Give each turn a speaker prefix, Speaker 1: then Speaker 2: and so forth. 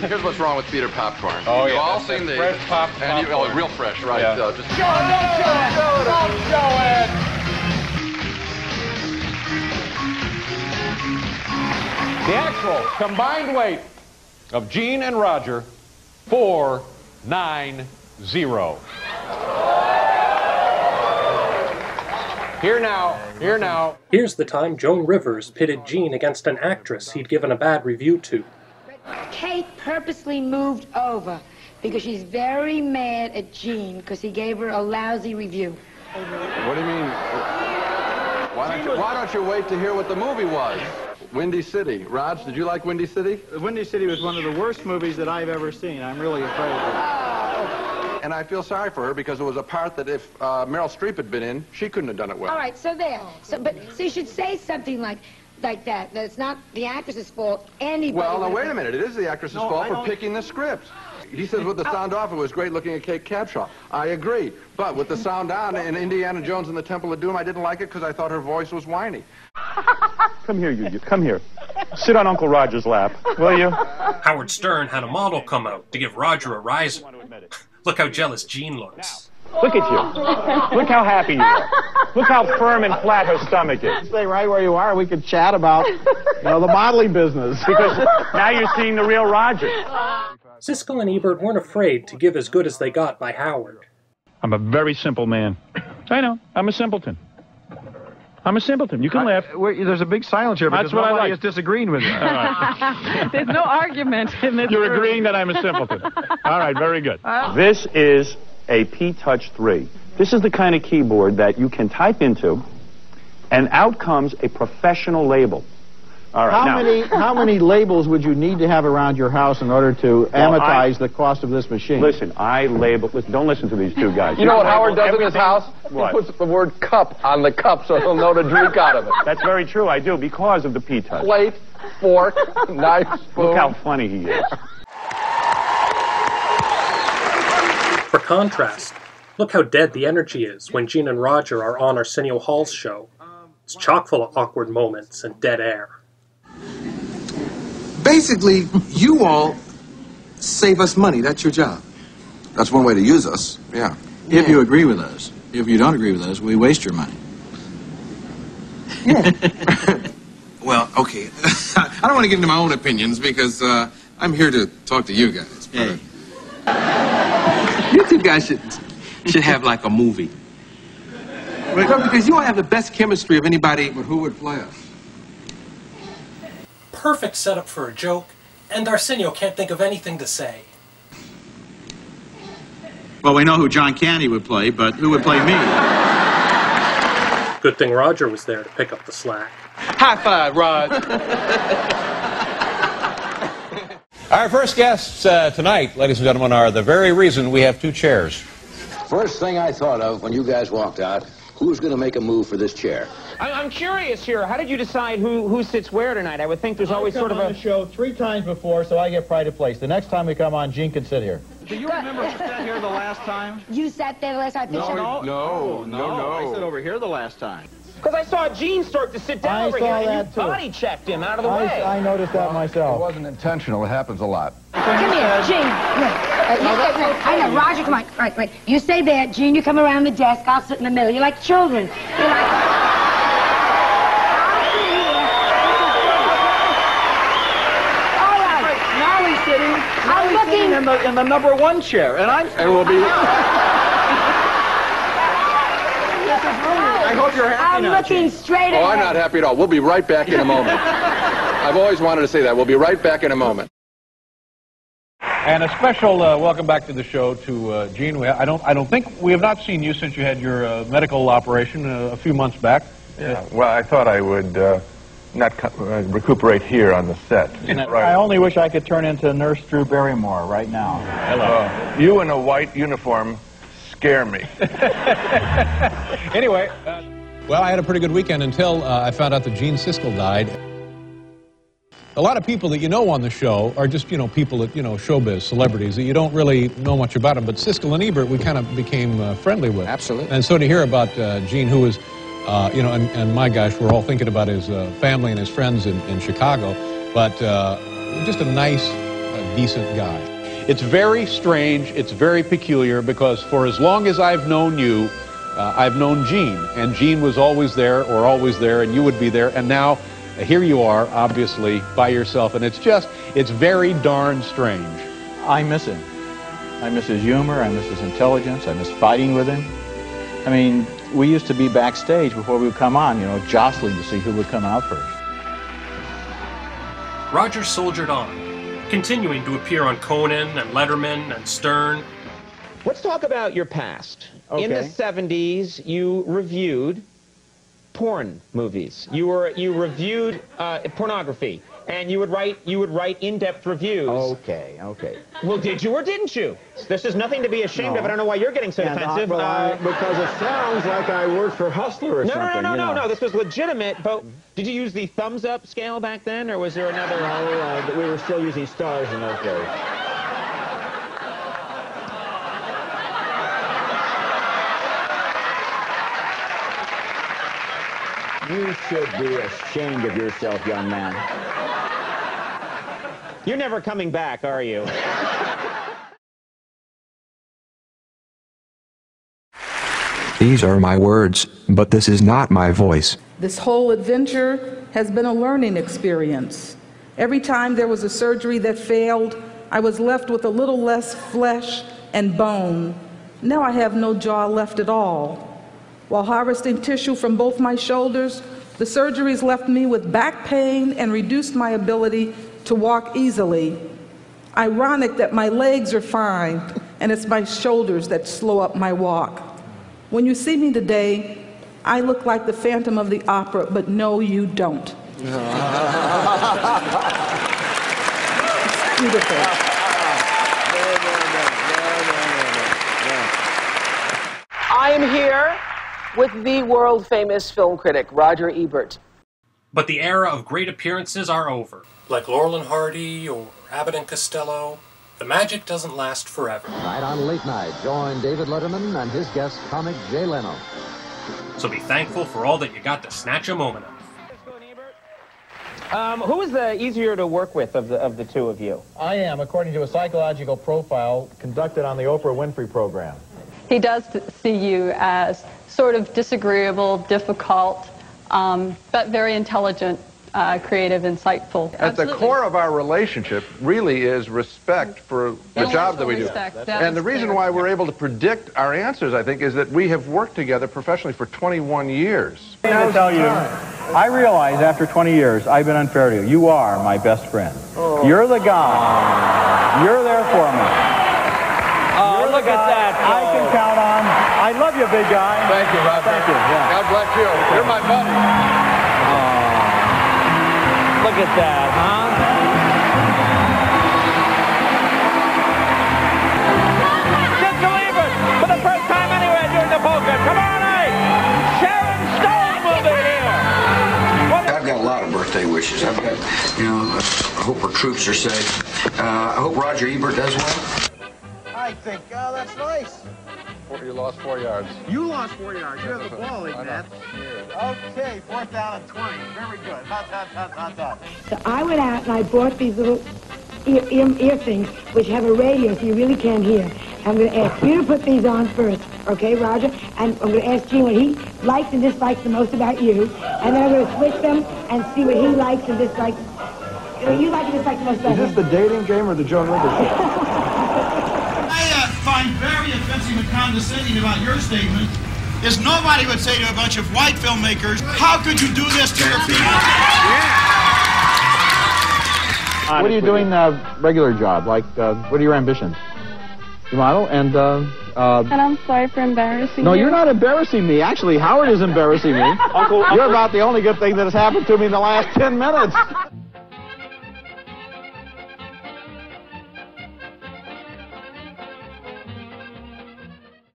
Speaker 1: here's what's wrong with Peter popcorn.
Speaker 2: Oh,
Speaker 1: You've
Speaker 2: yeah,
Speaker 1: all
Speaker 2: that's
Speaker 1: seen the
Speaker 2: fresh popcorn.
Speaker 1: Oh, real fresh, right?
Speaker 2: Yeah.
Speaker 1: Just
Speaker 2: Show it! The actual combined weight of Gene and Roger, 490. Here now.
Speaker 3: Here's the time Joan Rivers pitted Gene against an actress he'd given a bad review to.
Speaker 4: Kate purposely moved over because she's very mad at Gene because he gave her a lousy review.
Speaker 1: What do you mean? Why don't you wait to hear what the movie was? Windy City. Raj, did you like Windy City?
Speaker 5: Windy City was one of the worst movies that I've ever seen. I'm really afraid of it.
Speaker 1: And I feel sorry for her because it was a part that if Meryl Streep had been in, she couldn't have done it well.
Speaker 4: All right, so there. So you should say something like that it's not the actress's fault. Anybody.
Speaker 1: Well, now wait a minute. It is the actress's fault for picking the script. He says with the sound off, it was great looking at Kate Capshaw. I agree. But with the sound on in Indiana Jones and the Temple of Doom, I didn't like it because I thought her voice was whiny.
Speaker 6: Come here, you. Come here. Sit on Uncle Roger's lap, will you?
Speaker 3: Howard Stern had a model come out to give Roger a rise. Look how jealous Gene looks.
Speaker 6: Look at you. Look how happy you are. Look how firm and flat her stomach is.
Speaker 5: Stay right where you are. We could chat about, the modeling business.
Speaker 6: Because now you're seeing the real Roger.
Speaker 3: Siskel and Ebert weren't afraid to give as good as they got by Howard.
Speaker 6: I'm a very simple man. I know. I'm a simpleton. I'm a simpleton. You can laugh.
Speaker 5: There's a big silence here because
Speaker 6: That's what I
Speaker 5: nobody
Speaker 6: like.
Speaker 5: is disagreeing with you.
Speaker 6: All right.
Speaker 7: There's no argument in this
Speaker 6: You're
Speaker 7: room.
Speaker 6: agreeing that I'm a simpleton. All right, very good. This is a P-Touch 3. This is the kind of keyboard that you can type into, and out comes a professional label. All right.
Speaker 5: How many labels would you need to have around your house in order to amortize the cost of this machine?
Speaker 6: Listen, listen, don't listen to these two guys.
Speaker 1: You know what Howard does in his house?
Speaker 6: What?
Speaker 1: He puts the word cup on the cup so he'll know to drink out of it.
Speaker 6: That's very true, I do, because of the P-Touch.
Speaker 1: Plate, fork, knife, spoon.
Speaker 6: Look how funny he is.
Speaker 3: For contrast, look how dead the energy is when Gene and Roger are on Arsenio Hall's show. It's chock full of awkward moments and dead air.
Speaker 8: Basically, you all save us money. That's your job.
Speaker 9: That's one way to use us, yeah.
Speaker 8: If you agree with us. If you don't agree with us, we waste your money.
Speaker 4: Yeah.
Speaker 8: Well, okay. I don't want to get into my own opinions because I'm here to talk to you guys. Hey. You two guys should have like a movie. Because you all have the best chemistry of anybody.
Speaker 9: But who would play us?
Speaker 3: Perfect setup for a joke, and Arsenio can't think of anything to say.
Speaker 5: Well, we know who John Candy would play, but who would play me?
Speaker 3: Good thing Roger was there to pick up the slack.
Speaker 8: High five, Rod.
Speaker 2: Our first guests tonight, ladies and gentlemen, are the very reason we have two chairs.
Speaker 10: First thing I thought of when you guys walked out, who's going to make a move for this chair?
Speaker 11: I'm curious here. How did you decide who sits where tonight? I would think there's always sort of a...
Speaker 5: I've come on the show 3 times before, so I get pride of place. The next time we come on, Gene can sit here. Do you remember who sat here the last time?
Speaker 4: You sat there the last time.
Speaker 1: No.
Speaker 5: I sat over here the last time.
Speaker 11: Because I saw Gene start to sit down over here, and you body checked him out of the way.
Speaker 5: I noticed that myself.
Speaker 1: It wasn't intentional. It happens a lot.
Speaker 4: Come here, Gene. I know, Roger, come on. All right. You stay there. Gene, you come around the desk. I'll sit in the middle. You're like children. You're like...
Speaker 5: I'm looking in the number 1 chair, and we'll be. I hope you're happy now.
Speaker 4: I'm looking straight ahead.
Speaker 1: Oh, I'm not happy at all. We'll be right back in a moment. I've always wanted to say that. We'll be right back in a moment.
Speaker 2: And a special welcome back to the show to Gene. I don't think we have not seen you since you had your medical operation a few months back.
Speaker 12: Yeah. Well, I thought I would not recuperate here on the set.
Speaker 5: Right. I only wish I could turn into Nurse Drew Barrymore right now.
Speaker 12: Hello. You in a white uniform scare me.
Speaker 2: Anyway, well, I had a pretty good weekend until I found out that Gene Siskel died. A lot of people that you know on the show are just, people that, showbiz, celebrities, that you don't really know much about them. But Siskel and Ebert, we kind of became friendly with.
Speaker 1: Absolutely.
Speaker 2: And so to hear about Gene, who was, and my gosh, we're all thinking about his family and his friends in Chicago. But just a nice decent guy.
Speaker 7: It's very strange, it's very peculiar, because for as long as I've known you, I've known Gene, and Gene was always there, and you would be there, and now here you are, obviously, by yourself, and it's very darn strange.
Speaker 5: I miss him. I miss his humor, I miss his intelligence, I miss fighting with him. I mean, we used to be backstage before we would come on, you know, jostling to see who would come out first.
Speaker 3: Roger soldiered on, continuing to appear on Conan and Letterman and Stern.
Speaker 11: Let's talk about your past. Okay. In the 70s, you reviewed porn movies. You reviewed pornography, and you would write in-depth reviews.
Speaker 5: Okay.
Speaker 11: Well, did you or didn't you? This is nothing to be ashamed of. I don't know why you're getting so defensive.
Speaker 5: Because it sounds like I worked for Hustler or something.
Speaker 11: No. This was legitimate. But did you use the thumbs-up scale back then, or was there another?
Speaker 5: No, we were still using stars in those days. You should be ashamed of yourself, young man.
Speaker 11: You're never coming back, are you?
Speaker 13: These are my words, but this is not my voice.
Speaker 14: This whole adventure has been a learning experience. Every time there was a surgery that failed, I was left with a little less flesh and bone. Now I have no jaw left at all. While harvesting tissue from both my shoulders, the surgeries left me with back pain and reduced my ability to walk easily. Ironic that my legs are fine, and it's my shoulders that slow up my walk. When you see me today, I look like the Phantom of the Opera, but no, you don't. It's beautiful.
Speaker 15: I am here with the world-famous film critic, Roger Ebert.
Speaker 3: But the era of great appearances are over. Like Laurel and Hardy or Abbott and Costello, the magic doesn't last forever.
Speaker 16: Tonight on Late Night, join David Letterman and his guest, comic Jay Leno.
Speaker 3: So be thankful for all that you got to snatch a moment of.
Speaker 11: Who is the easier to work with of the two of you?
Speaker 5: I am, according to a psychological profile conducted on the Oprah Winfrey program.
Speaker 17: He does see you as sort of disagreeable, difficult, but very intelligent, creative, insightful.
Speaker 1: At the core of our relationship really is respect for the job that we do. And the reason why we're able to predict our answers, I think, is that we have worked together professionally for 21 years.
Speaker 5: I tell you, I realize after 20 years I've been unfair to you. You are my best friend. Oh. You're the guy. You're there for me.
Speaker 11: Oh, look at that.
Speaker 5: I can count on. I love you, big guy.
Speaker 1: Thank you, Roger.
Speaker 5: Thank you. Yeah.
Speaker 1: God bless you. You're my buddy.
Speaker 11: Look at that, huh? Siskel and Ebert, for the first time anywhere during the polka. Come on, Sharon Stone will be here.
Speaker 10: I've got a lot of birthday wishes. I've got, I hope our troops are safe. I hope Roger Ebert does well.
Speaker 5: I think, oh, that's nice.
Speaker 1: You lost 4 yards.
Speaker 5: You lost 4 yards. You have the ball, Ignat. Okay, 4th down and 20. Very good. Hot.
Speaker 4: So I went out and I bought these little ear things which have a radio so you really can't hear. I'm going to ask you to put these on first, okay, Roger? And I'm going to ask Gene what he likes and dislikes the most about you. And then I'm going to switch them and see what he likes and dislikes. What you like and dislike the most about him.
Speaker 1: Is this the dating game or the Joan Rivers show?
Speaker 18: Find very offensive and condescending about your statement is nobody would say to a bunch of white filmmakers, how could you do this to your people?
Speaker 5: What are you doing regular job? Like, what are your ambitions? You model and
Speaker 17: I'm sorry for embarrassing you.
Speaker 5: No, you're not embarrassing me. Actually, Howard is embarrassing me. You're about the only good thing that has happened to me in the last 10 minutes.